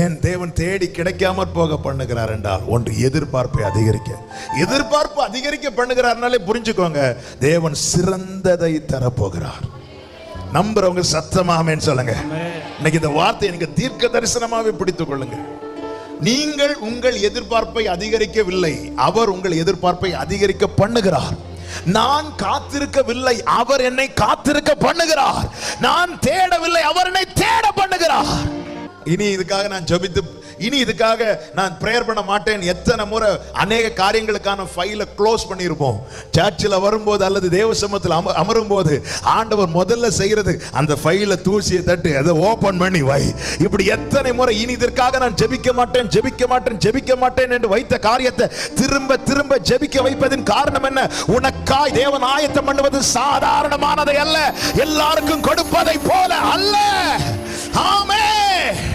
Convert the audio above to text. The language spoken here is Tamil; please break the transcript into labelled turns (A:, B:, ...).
A: ஏன் தேவன் தேடி கிடைக்காம போக பண்ணுகிறார் என்றால், ஒன்று எதிர்பார்ப்பை எதிர்பார்ப்பு அதிகரிக்க பண்ணுகிறார்னாலே புரிஞ்சுக்கோங்க, தேவன் சிறந்ததை தரப்போகிறார். நம்புறவங்க சத்தமாமேன்னு சொல்லுங்க. இன்னைக்கு இந்த வார்த்தை எனக்கு தீர்க்க தரிசனமாவே பிடித்துக் கொள்ளுங்க. நீங்கள் உங்கள் எதிர்பார்ப்பை அதிகரிக்கவில்லை, அவர் உங்கள் எதிர்பார்ப்பை அதிகரிக்க பண்ணுகிறார். நான் காத்திருக்கவில்லை, அவர் என்னை காத்திருக்க பண்ணுகிறார். நான் தேடவில்லை, அவர் என்னை தேட பண்ணுகிறார். இனி இதுக்காக நான் ஜெபித்து, இனி இதுக்காக நான் பிரேயர் பண்ண மாட்டேன். எத்தனை முறை அநேக காரியங்களுக்கான ஃபைலை க்ளோஸ் பண்ணியிருப்போம். சர்ச்சில் வரும்போது அல்லது தேவ சமூகத்தில் அமரும் போது ஆண்டவர் முதல்ல செய்யறது அந்த ஃபைலை தூசியை தட்டு அதை ஓபன் பண்ணி வை. இப்படி எத்தனை முறை இனி இதற்காக நான் ஜெபிக்க மாட்டேன் என்று வைத்த காரியத்தை திரும்ப திரும்ப ஜெபிக்க வைப்பதின் காரணம் என்ன? உனக்காய் தேவன் ஆயத்தம் பண்ணுவது சாதாரணமானதை அல்ல, எல்லாருக்கும் கொடுப்பதை போல அல்ல. ஆமென்.